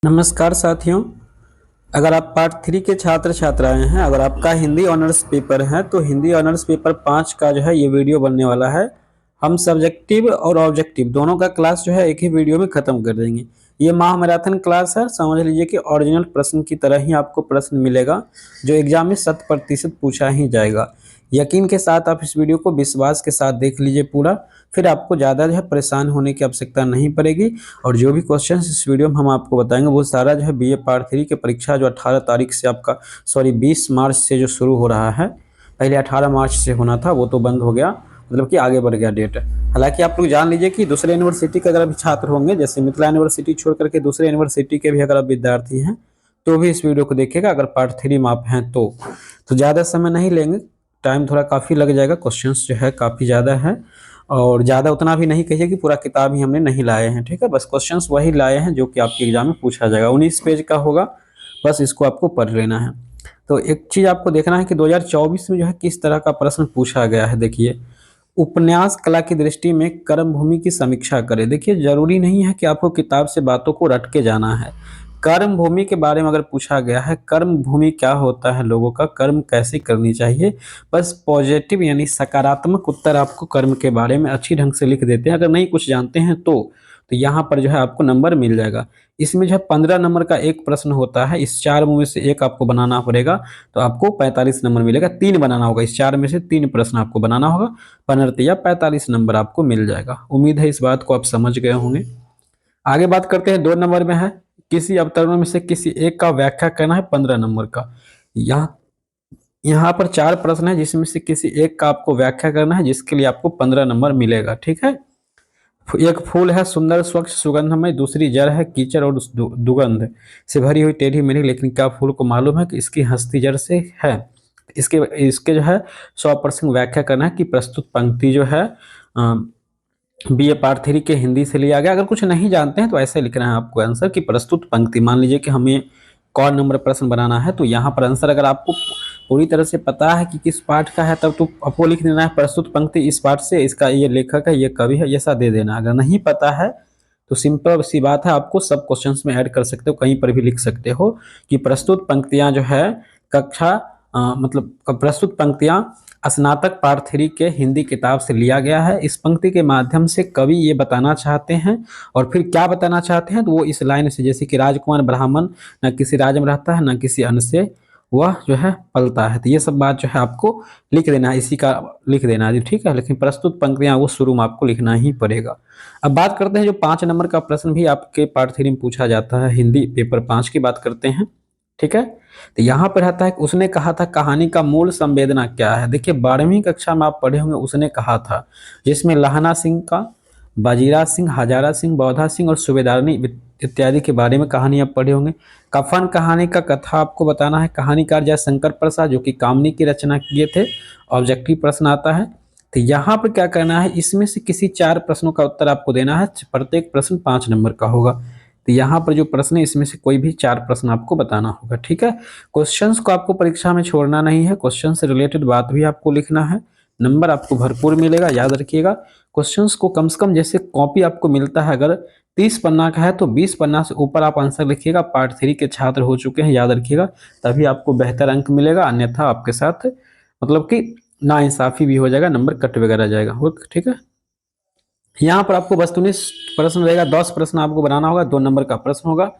नमस्कार साथियों। अगर आप पार्ट 3 के छात्र छात्राएं हैं, अगर आपका हिंदी ऑनर्स पेपर है तो हिंदी ऑनर्स पेपर 5 का जो है ये वीडियो बनने वाला है। हम सब्जेक्टिव और ऑब्जेक्टिव दोनों का क्लास जो है एक ही वीडियो में खत्म कर देंगे। ये महामैराथन क्लास है, समझ लीजिए कि ओरिजिनल प्रश्न की तरह ही आपको प्रश्न मिलेगा जो एग्जाम में 100% पूछा ही जाएगा। यकीन के साथ आप इस वीडियो को विश्वास के साथ देख लीजिए पूरा, फिर आपको ज़्यादा जो है परेशान होने की आवश्यकता नहीं पड़ेगी। और जो भी क्वेश्चन इस वीडियो में हम आपको बताएंगे वो सारा जो है बीए पार्ट 3 की परीक्षा जो 18 तारीख से आपका 20 मार्च से जो शुरू हो रहा है, पहले 18 मार्च से होना था, वो तो बंद हो गया, मतलब कि आगे बढ़ गया डेट। हालांकि आप लोग जान लीजिए कि दूसरे यूनिवर्सिटी के अगर अभी छात्र होंगे, जैसे मिथिला यूनिवर्सिटी छोड़ करके दूसरे यूनिवर्सिटी के भी अगर आप विद्यार्थी हैं तो भी इस वीडियो को देखिएगा, अगर पार्ट 3 में आप हैं तो ज़्यादा समय नहीं लेंगे, टाइम थोड़ा काफ़ी लग जाएगा, क्वेश्चंस जो है काफ़ी ज़्यादा है। और ज़्यादा उतना भी नहीं कहिए कि पूरा किताब ही हमने नहीं लाए हैं, ठीक है। बस क्वेश्चंस वही लाए हैं जो कि आपके एग्जाम में पूछा जाएगा, 19 पेज का होगा, बस इसको आपको पढ़ लेना है। तो एक चीज़ आपको देखना है कि 2024 में जो है किस तरह का प्रश्न पूछा गया है। देखिए, उपन्यास कला की दृष्टि में कर्म भूमि की समीक्षा करें। देखिए, जरूरी नहीं है कि आपको किताब से बातों को रट के जाना है। कर्म भूमि के बारे में अगर पूछा गया है, कर्म भूमि क्या होता है, लोगों का कर्म कैसे करनी चाहिए, बस पॉजिटिव यानी सकारात्मक उत्तर आपको कर्म के बारे में अच्छी ढंग से लिख देते हैं। अगर नहीं कुछ जानते हैं तो यहाँ पर जो है आपको नंबर मिल जाएगा। इसमें जो है 15 नंबर का एक प्रश्न होता है, इस 4 में से एक आपको बनाना पड़ेगा, तो आपको 45 नंबर मिलेगा। 3 बनाना होगा, इस 4 में से 3 प्रश्न आपको बनाना होगा, 15 या 45 नंबर आपको मिल जाएगा। उम्मीद है इस बात को आप समझ गए होंगे। आगे बात करते हैं, 2 नंबर में है, किसी अवतरणों में से किसी एक का व्याख्या करना है, 15 नंबर का। यहाँ यहाँ पर 4 प्रश्न है जिसमें से किसी एक का आपको व्याख्या करना है, जिसके लिए आपको 15 नंबर मिलेगा, ठीक है। एक फूल है सुंदर स्वच्छ सुगंधमय, दूसरी जड़ है कीचड़ और दुगंध से भरी हुई टेढ़ी मेढ़ी, लेकिन क्या फूल को मालूम है कि इसकी हस्ती जड़ से है। इसके इसके जो है 100% व्याख्या करना है कि प्रस्तुत पंक्ति जो है बीए पार्ट 3 के हिंदी से लिया गया। अगर कुछ नहीं जानते हैं तो ऐसे लिखना है आपको आंसर कि प्रस्तुत पंक्ति, मान लीजिए कि हमें कौन नंबर प्रश्न बनाना है, तो यहाँ पर आंसर अगर आपको पूरी तरह से पता है कि किस पाठ का है तब तो आपको लिख देना है प्रस्तुत पंक्ति इस पाठ से, इसका ये लेखक है, ये कवि है, ये सा दे देना। अगर नहीं पता है तो सिंपल सी बात है, आपको सब क्वेश्चंस में ऐड कर सकते हो, कहीं पर भी लिख सकते हो कि प्रस्तुत पंक्तियां जो है कक्षा मतलब प्रस्तुत पंक्तियां स्नातक पार्ट 3 के हिंदी किताब से लिया गया है। इस पंक्ति के माध्यम से कवि ये बताना चाहते हैं, और फिर क्या बताना चाहते हैं तो वो इस लाइन से, जैसे कि राजकुमार ब्राह्मण न किसी राज्य में रहता है न किसी अन्न से वह जो है पलता है, तो ये सब बात जो है आपको लिख देना है, इसी का लिख देना है, ठीक है। लेकिन प्रस्तुत पंक्तियां वो शुरू में आपको लिखना ही पड़ेगा। अब बात करते हैं जो 5 नंबर का प्रश्न भी आपके पार्ट 3 में पूछा जाता है, हिंदी पेपर 5 की बात करते हैं, ठीक है। तो यहाँ पर रहता है कि उसने कहा था कहानी का मूल संवेदना क्या है। देखिए, 12वीं कक्षा में आप पढ़े होंगे, उसने कहा था, जिसमें लहना सिंह का, बाजीराज सिंह, हजारा सिंह, बौधा सिंह और सूबेदारनी इत्यादि के बारे में कहानी आप पढ़े होंगे। कफन कहानी का कथा आपको बताना है, कहानीकार जयशंकर प्रसाद जो कि कामनी की रचना किए थे। ऑब्जेक्टिव प्रश्न आता है, तो यहाँ पर क्या करना है, इसमें से किसी 4 प्रश्नों का उत्तर आपको देना है, प्रत्येक प्रश्न 5 नंबर का होगा। तो यहाँ पर जो प्रश्न है इसमें से कोई भी 4 प्रश्न आपको बताना होगा, ठीक है। क्वेश्चंस को आपको परीक्षा में छोड़ना नहीं है, क्वेश्चन से रिलेटेड बात भी आपको लिखना है, नंबर आपको भरपूर मिलेगा, याद रखिएगा। क्वेश्चंस को कम से कम, जैसे कॉपी आपको मिलता है अगर 30 पन्ना का है तो 20 पन्ना से ऊपर आप आंसर लिखिएगा, पार्ट 3 के छात्र हो चुके हैं, याद रखिएगा, तभी आपको बेहतर अंक मिलेगा, अन्यथा आपके साथ मतलब कि नाइंसाफी भी हो जाएगा, नंबर कट वगैरह जाएगा, ठीक है। यहाँ पर आपको वस्तुनिष्ठ प्रश्न रहेगा, 10 प्रश्न आपको बनाना होगा, 2 नंबर का प्रश्न होगा।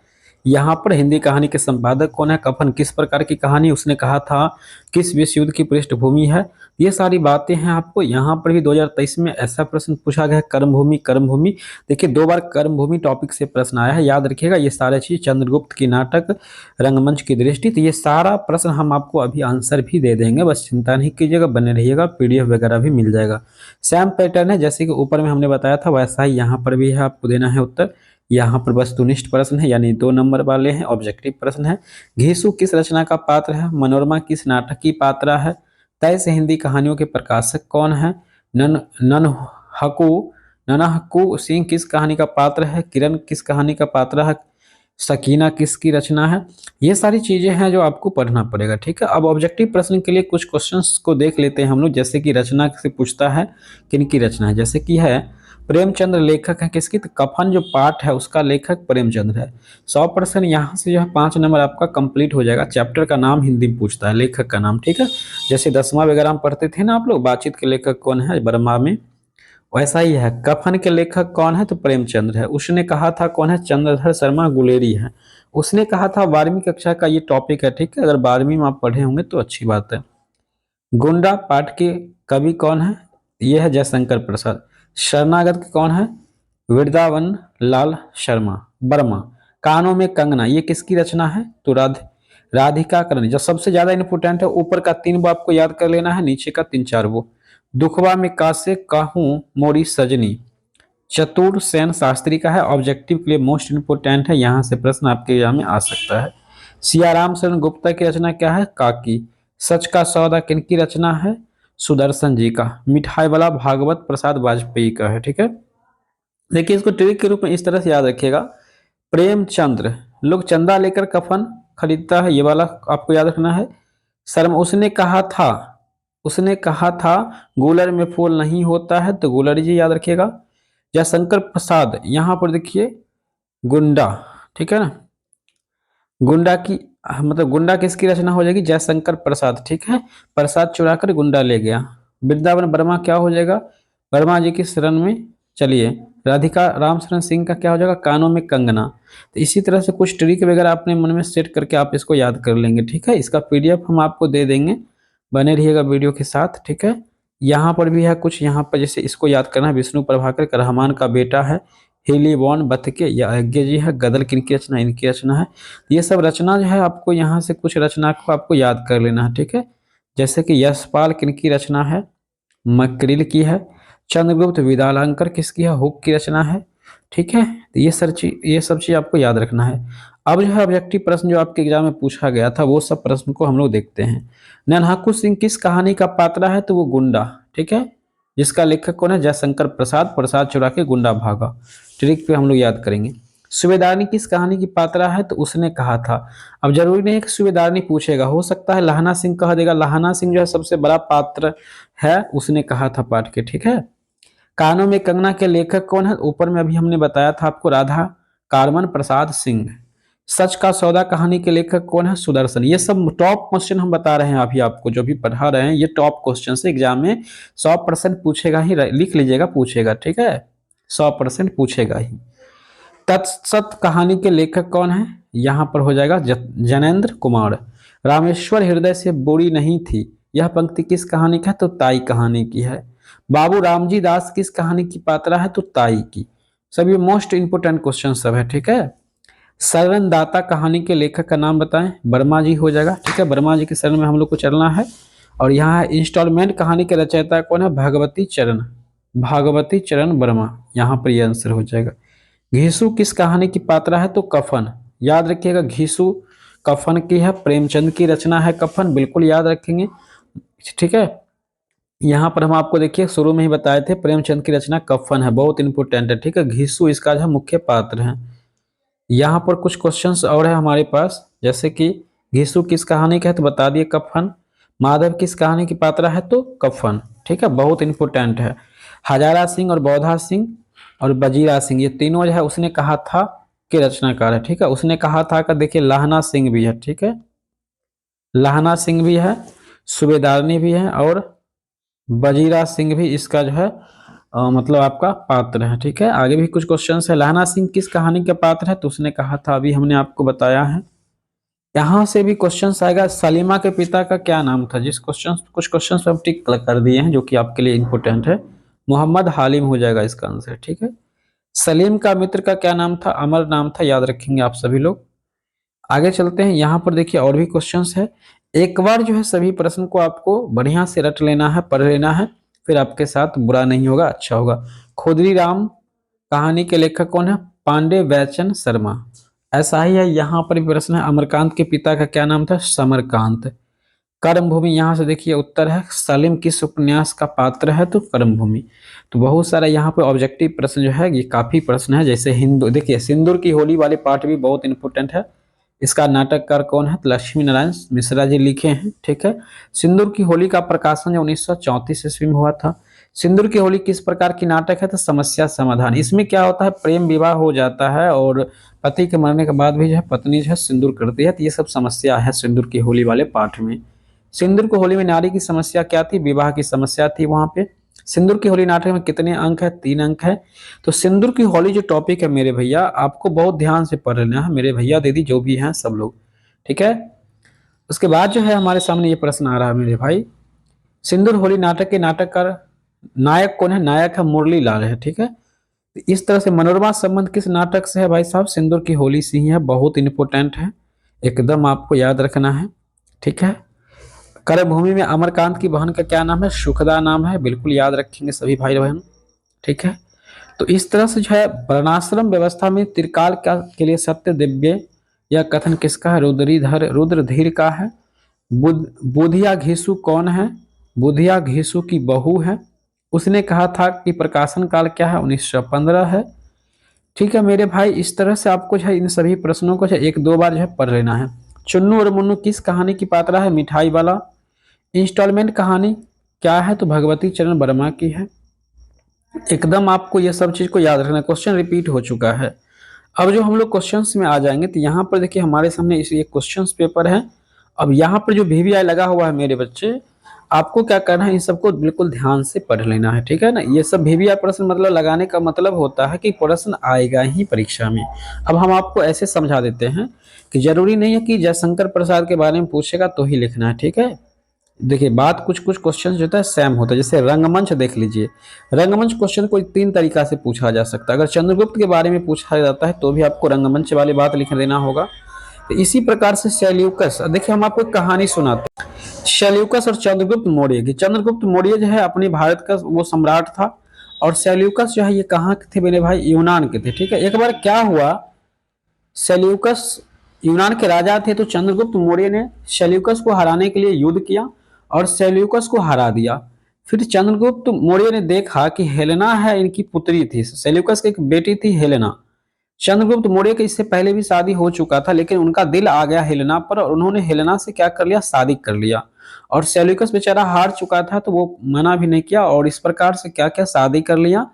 यहाँ पर हिंदी कहानी के संपादक कौन है, कफन किस प्रकार की कहानी, उसने कहा था किस विश्व युद्ध की पृष्ठभूमि है, ये सारी बातें हैं आपको। यहाँ पर भी 2023 में ऐसा प्रश्न पूछा गया है, कर्मभूमि कर्मभूमि। देखिए, 2 बार कर्मभूमि टॉपिक से प्रश्न आया है, याद रखिएगा। ये सारे चीज चंद्रगुप्त की नाटक, रंगमंच की दृष्टि, तो ये सारा प्रश्न हम आपको अभी आंसर भी दे देंगे, बस चिंता नहीं कीजिएगा, बने रहिएगा, पीडीएफ वगैरह भी मिल जाएगा। सेम पैटर्न है जैसे कि ऊपर में हमने बताया था, वैसा ही यहाँ पर भी है, आपको देना है उत्तर। यहाँ पर वस्तुनिष्ठ प्रश्न है, यानी 2 नंबर वाले हैं। ऑब्जेक्टिव प्रश्न है, घीसू किस रचना का पात्र है, मनोरमा किस नाटक की पात्रा है, तय से हिंदी कहानियों के प्रकाशक कौन है, नन ननहकू ननहकू सिंह किस कहानी का पात्र है, किरण किस कहानी का पात्र है, सकीना किसकी रचना है। ये सारी चीजें हैं जो आपको पढ़ना पड़ेगा, ठीक है। अब ऑब्जेक्टिव प्रश्न के लिए कुछ क्वेश्चंस को देख लेते हैं हम लोग, जैसे कि रचना से पूछता है किन की रचना है, जैसे कि है प्रेमचंद्र लेखक है किसकी, तो कफन जो पाठ है उसका लेखक प्रेमचंद्र है। 100% यहाँ से जो है 5 नंबर आपका कंप्लीट हो जाएगा। चैप्टर का नाम हिंदी में पूछता है, लेखक का नाम, ठीक है। जैसे 10वां वगैरह में पढ़ते थे ना आप लोग, बातचीत के लेखक कौन है बर्मा में, वैसा ही है। कफन के लेखक कौन है, तो प्रेमचंद्र है। उसने कहा था कौन है, चंद्रधर शर्मा गुलेरी है। उसने कहा था 12वीं कक्षा का ये टॉपिक है, ठीक है। अगर 12वीं में आप पढ़े होंगे तो अच्छी बात है। गुंडा पाठ के कवि कौन है, ये है जयशंकर प्रसाद। शरणागत के कौन है, वृंदावन लाल शर्मा वर्मा। कानों में कंगना ये किसकी रचना है, तो राधिका करनी। जो सबसे ज्यादा इंपोर्टेंट है, ऊपर का 3 वो आपको याद कर लेना है, नीचे का 3-4 वो। दुखवा में कासे कहूं मोरी सजनी, चतुर सेन शास्त्री का है। ऑब्जेक्टिव के लिए मोस्ट इंपोर्टेंट है, यहां से प्रश्न आपके एग्जाम में आ सकता है। सियाराम शरण गुप्ता की रचना क्या है, काकी। सच का सौदा किनकी रचना है, सुदर्शन जी का। मिठाई वाला भागवत प्रसाद वाजपेयी का है, ठीक है। देखिए इसको ट्रिक के रूप में इस तरह से याद रखिएगा। प्रेमचंद्र लोग चंदा लेकर कफन खरीदता है, ये वाला आपको याद रखना है। शर्म उसने कहा था गुलर में फूल नहीं होता है, तो गुलर जी याद रखिएगा। जयशंकर प्रसाद, यहां पर देखिए गुंडा, ठीक है ना। गुंडा की मतलब गुंडा किसकी रचना हो जाएगी, जयशंकर प्रसाद, ठीक है। प्रसाद चुरा कर गुंडा ले गया। वृंदावन वर्मा क्या हो जाएगा, वर्मा जी की शरण में चलिए। राधिका राम शरण सिंह का क्या हो जाएगा, कानों में कंगना। तो इसी तरह से कुछ ट्रिक वगैरह अपने मन में सेट करके आप इसको याद कर लेंगे, ठीक है। इसका पीडीएफ हम आपको दे देंगे, बने रहिएगा वीडियो के साथ, ठीक है। यहाँ पर भी है कुछ, यहाँ पर जैसे इसको याद करना है, विष्णु प्रभाकर रहमान का बेटा है, हेलीबॉन बतके या यज्ञ जी है। गदल किनकी रचना, इनकी रचना है। ये सब रचना जो है आपको यहाँ से कुछ रचना को आपको याद कर लेना है, ठीक है। जैसे कि यशपाल किनकी रचना है, मकरिल की है। चंद्रगुप्त विद्यालंकर किसकी है, हुक की रचना है, ठीक है। तो ये सब चीज आपको याद रखना है। अब जो है ऑब्जेक्टिव प्रश्न जो आपके एग्जाम में पूछा गया था, वो सब प्रश्न को हम लोग देखते हैं। नन्हाकू सिंह किस कहानी का पात्र है, तो वो गुंडा, ठीक है। जिसका लेखक कौन है, जयशंकर प्रसाद। प्रसाद चुरा के गुंडा भागा, ट्रिक पे हम लोग याद करेंगे। सूबेदारनी किस कहानी की पात्रा है, तो उसने कहा था। अब जरूरी नहीं है कि सूबेदारनी पूछेगा, हो सकता है लहाना सिंह कह देगा। लहाना सिंह जो है सबसे बड़ा पात्र है, उसने कहा था पाठ के, ठीक है। कानों में कंगना के लेखक कौन है, ऊपर में अभी हमने बताया था आपको, राधा कार्मन प्रसाद सिंह। सच का सौदा कहानी के लेखक कौन है, सुदर्शन। ये सब टॉप क्वेश्चन हम बता रहे हैं अभी आपको, जो भी पढ़ा रहे हैं ये टॉप क्वेश्चन से एग्जाम में 100% पूछेगा ही, लिख लीजिएगा, पूछेगा, ठीक है। 100% पूछेगा ही। तत्सत कहानी के लेखक कौन है, यहां पर हो जाएगा जनेन्द्र कुमार। रामेश्वर हृदय से बुरी नहीं थी, यह पंक्ति किस कहानी का है, तो ताई कहानी की है। बाबू रामजी दास किस कहानी की पात्रा है, तो ताई की। सभी मोस्ट इंपोर्टेंट क्वेश्चन सब है, ठीक है। शरण दाता कहानी के लेखक का नाम बताएं, वर्मा जी हो जाएगा, ठीक है। वर्मा जी के शरण में हम लोग को चलना है। और यहाँ इंस्टॉलमेंट कहानी के रचयिता कौन है, भागवती चरण वर्मा, यहाँ पर यह आंसर हो जाएगा। घीसू किस कहानी की पात्रा है, तो कफन, याद रखिएगा। घीसू कफन की है, प्रेमचंद की रचना है कफन, बिल्कुल याद रखेंगे, ठीक है। यहाँ पर हम आपको देखिए शुरू में ही बताए थे, प्रेमचंद की रचना कफन है, बहुत इंपोर्टेंट है, ठीक है। घीसू इसका जो है मुख्य पात्र है। यहाँ पर कुछ क्वेश्चंस और है हमारे पास, जैसे कि घीसू किस कहानी का है, तो बता दिए कफन। माधव किस कहानी की पात्रा है, तो कफन, ठीक है, बहुत इंपोर्टेंट है। हजारा सिंह और बौधा सिंह और बजीरा सिंह, ये तीनों जो है उसने कहा था के रचनाकार है, ठीक है। उसने कहा था का देखिए लाहना सिंह भी है, ठीक है। लाहना सिंह भी है, सूबेदारनी भी है, और बजीरा सिंह भी इसका जो है मतलब आपका पात्र है, ठीक है। आगे भी कुछ क्वेश्चन है। लाहना सिंह किस कहानी का पात्र है, तो उसने कहा था, अभी हमने आपको बताया है। यहाँ से भी क्वेश्चन आएगा, सलीमा के पिता का क्या नाम था, कुछ क्वेश्चन हम टिक कर दिए हैं जो कि आपके लिए इंपोर्टेंट है। मोहम्मद हालिम हो जाएगा इसका आंसर, ठीक है। सलीम का मित्र का क्या नाम था, अमर नाम था, याद रखेंगे आप सभी लोग। आगे चलते हैं, यहाँ पर देखिए और भी क्वेश्चंस है। एक बार जो है सभी प्रश्न को आपको बढ़िया से रट लेना है, पढ़ लेना है, फिर आपके साथ बुरा नहीं होगा, अच्छा होगा। खुदरी राम कहानी के लेखक कौन है, पांडे वैचन शर्मा। ऐसा ही है, यहाँ पर भी प्रश्न है, अमरकांत के पिता का क्या नाम था, समरकांत। कर्मभूमि, यहाँ से देखिए उत्तर है, सलीम किस उपन्यास का पात्र है, तो कर्मभूमि। तो बहुत सारा यहाँ पे ऑब्जेक्टिव प्रश्न जो है, ये काफी प्रश्न है। जैसे हिंदू, देखिए सिंदूर की होली वाले पार्ट भी बहुत इंपोर्टेंट है। इसका नाटककार कौन है, तो लक्ष्मी नारायण मिश्रा जी लिखे हैं, ठीक है। सिंदूर की होली का प्रकाशन जो 1934 ईस्वी में हुआ था। सिंदूर की होली किस प्रकार की नाटक है? तो समस्या समाधान। इसमें क्या होता है, प्रेम विवाह हो जाता है और पति के मरने के बाद भी जो है पत्नी जो है सिंदूर करती है, तो ये सब समस्या है सिंदूर की होली वाले पाठ में। सिंदूर की होली में नारी की समस्या क्या थी? विवाह की समस्या थी वहां पे। सिंदूर की होली नाटक में कितने अंक है? 3 अंक है। तो सिंदूर की होली जो टॉपिक है मेरे भैया, आपको बहुत ध्यान से पढ़ लेना है, मेरे भैया दीदी जो भी हैं सब लोग, ठीक है। उसके बाद जो है हमारे सामने ये प्रश्न आ रहा है मेरे भाई, सिंदूर होली नाटक के नाटककार नायक कौन है? नायक है मुरली लाल है, ठीक है। तो इस तरह से मनोरमा संबंध किस नाटक से है भाई साहब? सिंदूर की होली से ही है, बहुत इंपॉर्टेंट है, एकदम आपको याद रखना है, ठीक है। कर्मभूमि में अमरकांत की बहन का क्या नाम है? सुखदा नाम है, बिल्कुल याद रखेंगे सभी भाई बहन, ठीक है। तो इस तरह से जो है वर्णाश्रम व्यवस्था में त्रिकाल का के लिए सत्य दिव्य, यह कथन किसका है? रुद्रीधर रुद्रधीर का है। बुधिया घीसु कौन है? बुधिया घीसु की बहू है। उसने कहा था कि प्रकाशन काल क्या है? 1915 है, ठीक है मेरे भाई। इस तरह से आपको जो है इन सभी प्रश्नों को जो है 1-2 बार जो है पढ़ लेना है। चुन्नू और मुन्नू किस कहानी की पात्रा है? मिठाई वाला। इंस्टॉलमेंट कहानी क्या है? तो भगवती चरण वर्मा की है। एकदम आपको ये सब चीज को याद रखना, क्वेश्चन रिपीट हो चुका है। अब जो हम लोग क्वेश्चंस में आ जाएंगे तो यहाँ पर देखिए हमारे सामने इस एक क्वेश्चंस पेपर है। अब यहाँ पर जो वीवीआई लगा हुआ है मेरे बच्चे, आपको क्या करना है, इन सबको बिल्कुल ध्यान से पढ़ लेना है, ठीक है ना। ये सब वीवीआई प्रश्न मतलब लगाने का मतलब होता है कि प्रश्न आएगा ही परीक्षा में। अब हम आपको ऐसे समझा देते हैं कि जरूरी नहीं है कि जयशंकर प्रसाद के बारे में पूछेगा तो ही लिखना है, ठीक है। देखिए बात कुछ कुछ क्वेश्चन जो होता है सेम होता है, जैसे रंगमंच देख लीजिए। रंगमंच क्वेश्चन को 3 तरीका से पूछा जा सकता है। अगर चंद्रगुप्त के बारे में पूछा जाता है तो भी आपको रंगमंच वाली बात लिख देना होगा। तो इसी प्रकार से सेल्यूकस, देखिए हम आपको एक कहानी सुनाते हैं, सेल्यूकस और चंद्रगुप्त मौर्य की। चंद्रगुप्त मौर्य जो है अपने भारत का वो सम्राट था, और सेल्यूकस जो है ये कहाँ के थे मेरे भाई? यूनान के थे, ठीक है। एक बार क्या हुआ, सेल्यूकस यूनान के राजा थे, तो चंद्रगुप्त मौर्य ने सेल्यूकस को हराने के लिए युद्ध किया और सेल्यूकस को हरा दिया। फिर चंद्रगुप्त मौर्य ने देखा कि हेलेना है, इनकी पुत्री थी, सेल्यूकस की एक बेटी थी हेलेना। चंद्रगुप्त मौर्य के इससे पहले भी शादी हो चुका था, लेकिन उनका दिल आ गया हेलेना पर और उन्होंने हेलेना से क्या कर लिया? शादी कर लिया। और सेल्यूकस बेचारा हार चुका था तो वो मना भी नहीं किया, और इस प्रकार से क्या क्या शादी कर लिया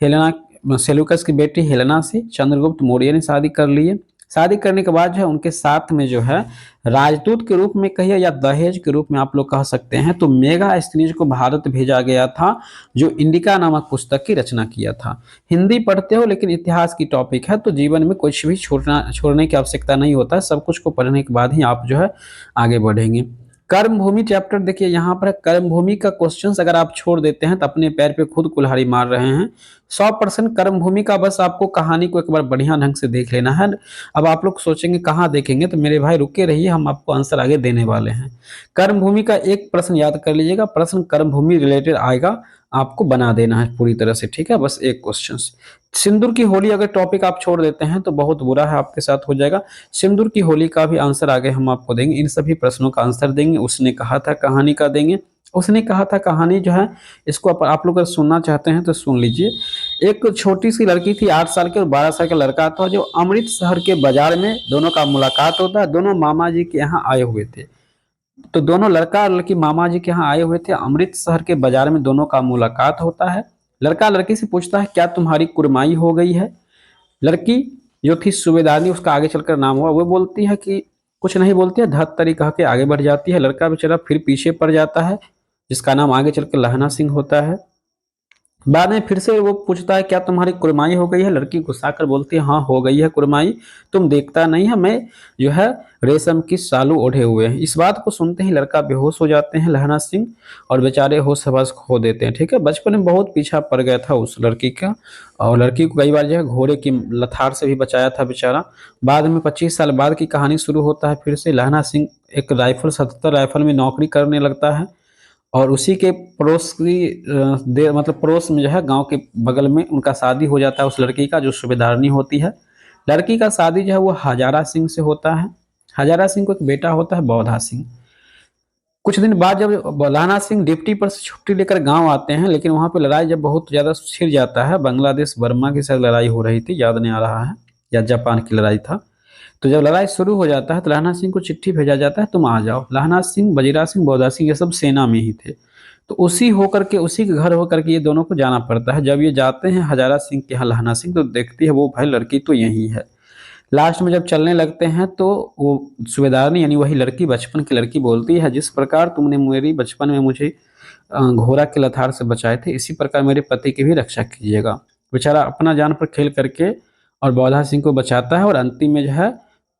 हेलेना, सेल्यूकस की बेटी हेलेना से चंद्रगुप्त मौर्य ने शादी कर ली है। शादी करने के बाद जो है उनके साथ में जो है राजदूत के रूप में कहिए या दहेज के रूप में आप लोग कह सकते हैं, तो मेगास्थनीज को भारत भेजा गया था, जो इंडिका नामक पुस्तक की रचना किया था। हिंदी पढ़ते हो लेकिन इतिहास की टॉपिक है, तो जीवन में कुछ भी छोड़ने की आवश्यकता नहीं होता है, सब कुछ को पढ़ने के बाद ही आप जो है आगे बढ़ेंगे। कर्मभूमि चैप्टर देखिए यहाँ पर कर्मभूमि का क्वेश्चंस अगर आप छोड़ देते हैं तो अपने पैर पे खुद कुल्हाड़ी मार रहे हैं। 100% कर्मभूमि का बस आपको कहानी को एक बार बढ़िया ढंग से देख लेना है। अब आप लोग सोचेंगे कहाँ देखेंगे, तो मेरे भाई रुके रहिए, हम आपको आंसर आगे देने वाले हैं। कर्मभूमि का एक प्रश्न याद कर लीजिएगा, प्रश्न कर्मभूमि रिलेटेड आएगा, आपको बना देना है पूरी तरह से, ठीक है, बस एक क्वेश्चन। सिंदूर की होली अगर टॉपिक आप छोड़ देते हैं तो बहुत बुरा है, आपके साथ हो जाएगा। सिंदूर की होली का भी आंसर आगे हम आपको देंगे, इन सभी प्रश्नों का आंसर देंगे। उसने कहा था कहानी का देंगे, उसने कहा था कहानी जो है, इसको आप लोग अगर सुनना चाहते हैं तो सुन लीजिए। एक छोटी सी लड़की थी, 8 साल के और 12 साल का लड़का था, जो अमृतसर के बाजार में दोनों का मुलाकात होता है। दोनों मामा जी के यहाँ आए हुए थे, तो दोनों लड़का और लड़की मामा जी के यहाँ आए हुए थे, अमृतसर के बाजार में दोनों का मुलाकात होता है। लड़का लड़की से पूछता है क्या तुम्हारी कुरमाई हो गई है? लड़की जो थी सूबेदारनी, उसका आगे चलकर नाम हुआ, वो बोलती है कि कुछ नहीं, बोलती है धत्तरी कह के आगे बढ़ जाती है। लड़का बेचारा फिर पीछे पड़ जाता है, जिसका नाम आगे चलकर लहना सिंह होता है। बाद में फिर से वो पूछता है क्या तुम्हारी कुरमाई हो गई है? लड़की गुस्सा कर बोलती है हाँ हो गई है कुरमाई, तुम देखता नहीं है मैं जो है रेशम की सालू ओढ़े हुए हैं। इस बात को सुनते ही लड़का बेहोश हो जाते हैं लहना सिंह, और बेचारे होश हवास खो देते हैं, ठीक है। बचपन में बहुत पीछा पड़ गया था उस लड़की का, और लड़की को कई बार जो है घोड़े की लथार से भी बचाया था बेचारा। बाद में 25 साल बाद की कहानी शुरू होता है, फिर से लहना सिंह एक राइफल 77 राइफल में नौकरी करने लगता है, और उसी के पड़ोस की मतलब पड़ोस में जो है गांव के बगल में उनका शादी हो जाता है उस लड़की का, जो सूबेदारनी होती है। लड़की का शादी जो है वो हजारा सिंह से होता है। हजारा सिंह को एक बेटा होता है बौधा सिंह। कुछ दिन बाद जब लाना सिंह डिप्टी पर से छुट्टी लेकर गांव आते हैं, लेकिन वहां पे लड़ाई जब बहुत ज्यादा छिड़ जाता है, बांग्लादेश बर्मा की शायद लड़ाई हो रही थी, याद नहीं आ रहा है, या जापान की लड़ाई था। तो जब लड़ाई शुरू हो जाता है तो लहना सिंह को चिट्ठी भेजा जाता है तुम आ जाओ। लहना सिंह, बजीरा सिंह, बौदा सिंह ये सब सेना में ही थे। तो उसी होकर के, उसी के घर होकर के ये दोनों को जाना पड़ता है। जब ये जाते हैं हजारा सिंह के यहाँ लहना सिंह, तो देखती है वो भाई लड़की तो यही है। लास्ट में जब चलने लगते हैं तो वो सूबेदारनी यानी वही लड़की, बचपन की लड़की बोलती है, जिस प्रकार तुमने मेरी बचपन में मुझे घोड़ा के लथार से बचाए थे, इसी प्रकार मेरे पति की भी रक्षा कीजिएगा। बेचारा अपना जान पर खेल करके और बौधा सिंह को बचाता है, और अंतिम में जो है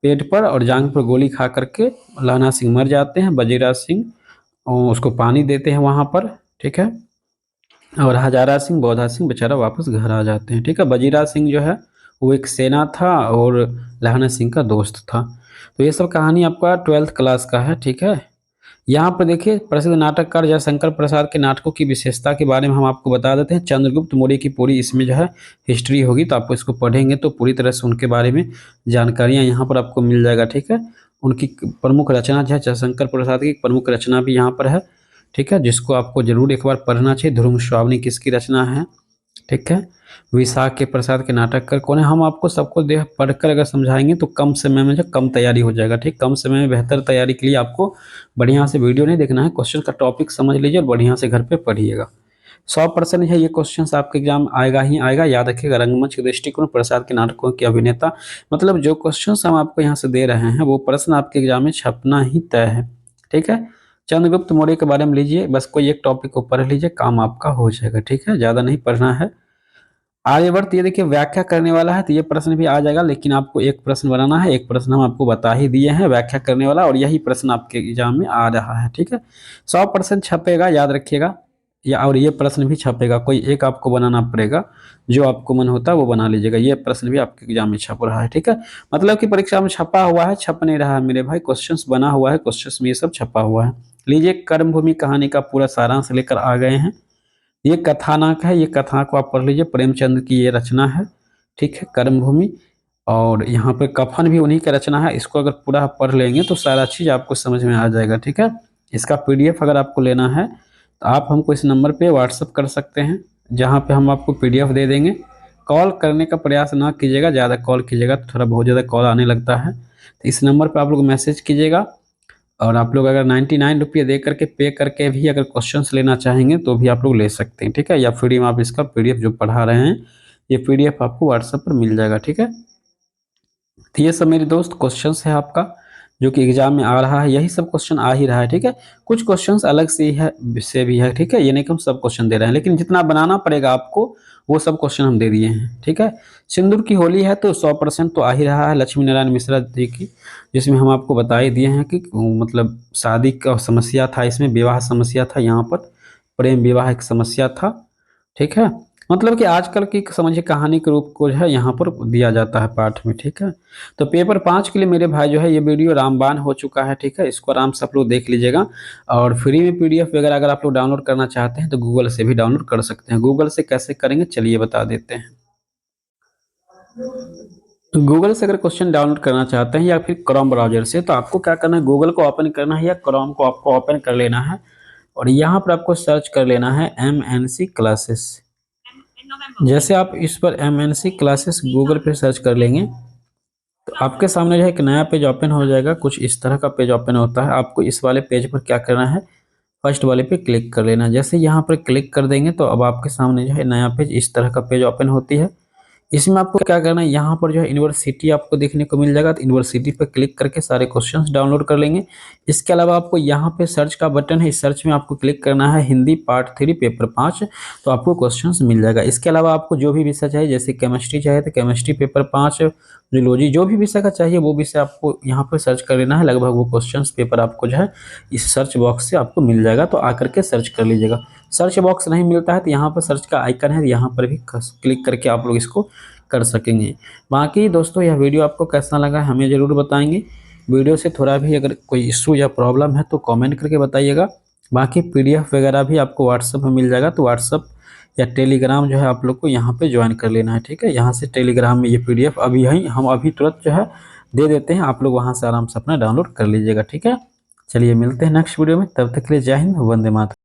पेट पर और जांघ पर गोली खा करके लहना सिंह मर जाते हैं। बजीरा सिंह उसको पानी देते हैं वहाँ पर, ठीक है, और हजारा सिंह, बौधा सिंह बेचारा वापस घर आ जाते हैं, ठीक है। बजीरा सिंह जो है वो एक सेना था और लहना सिंह का दोस्त था। तो ये सब कहानी आपका 12th क्लास का है, ठीक है। यहाँ पर देखिए प्रसिद्ध नाटककार जयशंकर प्रसाद के नाटकों की विशेषता के बारे में हम आपको बता देते हैं। चंद्रगुप्त मौर्य की पूरी इसमें जो है हिस्ट्री होगी, तो आपको इसको पढ़ेंगे तो पूरी तरह से उनके बारे में जानकारियाँ यहाँ पर आपको मिल जाएगा, ठीक है। उनकी प्रमुख रचना जो है जयशंकर प्रसाद की प्रमुख रचना भी यहाँ पर है, ठीक है, जिसको आपको जरूर एक बार पढ़ना चाहिए। ध्रुव स्वावनी किसकी रचना है, ठीक है। विशाख के प्रसाद के नाटककार कौन है, हम आपको सबको देख पढ़कर अगर समझाएंगे तो कम समय में जो कम तैयारी हो जाएगा, ठीक। कम समय में बेहतर तैयारी के लिए आपको बढ़िया से वीडियो नहीं देखना है, क्वेश्चन का टॉपिक समझ लीजिए और बढ़िया से घर पे पढ़िएगा। 100% है ये क्वेश्चन आपके एग्जाम आएगा ही आएगा। याद रखिएगा, रंगमंच के दृष्टिकोण, प्रसाद के नाटकों के अभिनेता, मतलब जो क्वेश्चन हम आपको यहाँ से दे रहे हैं वो प्रश्न आपके एग्जाम में छपना ही तय है, ठीक है। चंद्रगुप्त मौर्य के बारे में लीजिए, बस कोई एक टॉपिक को पढ़ लीजिए, काम आपका हो जाएगा, ठीक है, ज्यादा नहीं पढ़ना है। आर्यवर्त ये देखिए व्याख्या करने वाला है, तो ये प्रश्न भी आ जाएगा, लेकिन आपको एक प्रश्न बनाना है। एक प्रश्न हम आपको बता ही दिए हैं व्याख्या करने वाला, और यही प्रश्न आपके एग्जाम में आ रहा है, ठीक है। 100% छपेगा, याद रखिएगा, या और ये प्रश्न भी छपेगा, कोई एक आपको बनाना पड़ेगा, जो आपको मन होता है वो बना लीजिएगा। ये प्रश्न भी आपके एग्जाम में छप रहा है, ठीक है, मतलब कि परीक्षा में छपा हुआ है, छप नहीं रहा है मेरे भाई, क्वेश्चंस बना हुआ है, क्वेश्चंस में ये सब छपा हुआ है। लीजिए कर्मभूमि कहानी का पूरा सारांश लेकर आ गए हैं। ये कथानक है, ये कथा को आप पढ़ लीजिए, प्रेमचंद की ये रचना है, ठीक है, कर्मभूमि। और यहाँ पे कफन भी उन्हीं का रचना है। इसको अगर पूरा आप पढ़ लेंगे तो सारा चीज़ आपको समझ में आ जाएगा, ठीक है। इसका PDF अगर आपको लेना है तो आप हमको इस नंबर पे व्हाट्सअप कर सकते हैं, जहाँ पे हम आपको PDF दे देंगे। कॉल करने का प्रयास ना कीजिएगा, ज़्यादा कॉल कीजिएगा तो थोड़ा बहुत ज़्यादा कॉल आने लगता है, तो इस नंबर पर आप लोग मैसेज कीजिएगा। और आप लोग अगर 99 रुपये दे करके पे करके भी अगर क्वेश्चंस लेना चाहेंगे तो भी आप लोग ले सकते हैं, ठीक है, या फ्री में आप इसका PDF जो पढ़ा रहे हैं ये PDF आपको व्हाट्सएप पर मिल जाएगा, ठीक है। तो ये सब मेरे दोस्त क्वेश्चंस है आपका जो कि एग्जाम में आ रहा है, यही सब क्वेश्चन आ ही रहा है, ठीक है। कुछ क्वेश्चंस अलग से है से भी है, ठीक है, ये नहीं कि हम सब क्वेश्चन दे रहे हैं, लेकिन जितना बनाना पड़ेगा आपको वो सब क्वेश्चन हम दे दिए हैं, ठीक है। सिंदूर की होली है तो 100% तो आ ही रहा है, लक्ष्मी नारायण मिश्रा जी की, जिसमें हम आपको बता ही दिए हैं कि मतलब शादी का समस्या था, इसमें विवाह समस्या था, यहाँ पर प्रेम विवाह एक समस्या था, ठीक है। मतलब कि आजकल की समझिए कहानी के रूप को जो है यहाँ पर दिया जाता है पाठ में, ठीक है। तो पेपर 5 के लिए मेरे भाई जो है ये वीडियो रामबाण हो चुका है, ठीक है, इसको आराम से आप लोग देख लीजिएगा। और फ्री में PDF वगैरह अगर आप लोग डाउनलोड करना चाहते हैं तो गूगल से भी डाउनलोड कर सकते हैं। गूगल से कैसे करेंगे चलिए बता देते हैं। गूगल से अगर क्वेश्चन डाउनलोड करना चाहते हैं या फिर क्रोम ब्राउजर से, तो आपको क्या करना है, गूगल को ओपन करना है या क्रोम को आपको ओपन कर लेना है, और यहाँ पर आपको सर्च कर लेना है MNC क्लासेस। जैसे आप इस पर MNC क्लासेस गूगल पे सर्च कर लेंगे तो आपके सामने जो है एक नया पेज ओपन हो जाएगा। कुछ इस तरह का पेज ओपन होता है। आपको इस वाले पेज पर क्या करना है, फर्स्ट वाले पे क्लिक कर लेना है। जैसे यहाँ पर क्लिक कर देंगे तो अब आपके सामने जो है नया पेज इस तरह का पेज ओपन होती है। इसमें आपको क्या करना है, यहाँ पर जो है यूनिवर्सिटी आपको देखने को मिल जाएगा, तो यूनिवर्सिटी पर क्लिक करके सारे क्वेश्चंस डाउनलोड कर लेंगे। इसके अलावा आपको यहाँ पे सर्च का बटन है, इस सर्च में आपको क्लिक करना है हिंदी पार्ट 3 पेपर 5, तो आपको क्वेश्चंस मिल जाएगा। इसके अलावा आपको जो भी विषय चाहिए, जैसे केमिस्ट्री चाहिए तो केमिस्ट्री पेपर 5, जूलॉजी, जो भी विषय का चाहिए वो विषय आपको यहाँ पर सर्च कर लेना है। लगभग वो क्वेश्चन पेपर आपको जो है इस सर्च बॉक्स से आपको मिल जाएगा, तो आकर के सर्च कर लीजिएगा। सर्च बॉक्स नहीं मिलता है तो यहाँ पर सर्च का आइकन है, यहाँ पर भी क्लिक करके आप लोग इसको कर सकेंगे। बाकी दोस्तों यह वीडियो आपको कैसा लगा हमें ज़रूर बताएंगे। वीडियो से थोड़ा भी अगर कोई इशू या प्रॉब्लम है तो कमेंट करके बताइएगा। बाकी PDF वगैरह भी आपको व्हाट्सएप में मिल जाएगा, तो व्हाट्सएप या टेलीग्राम जो है आप लोग को यहाँ पे ज्वाइन कर लेना है, ठीक है। यहाँ से टेलीग्राम में ये PDF अभी हम अभी तुरंत जो है दे देते हैं, आप लोग वहाँ से आराम से अपना डाउनलोड कर लीजिएगा, ठीक है। चलिए मिलते हैं नेक्स्ट वीडियो में, तब तक के लिए जय हिंद, वंदे मातरम।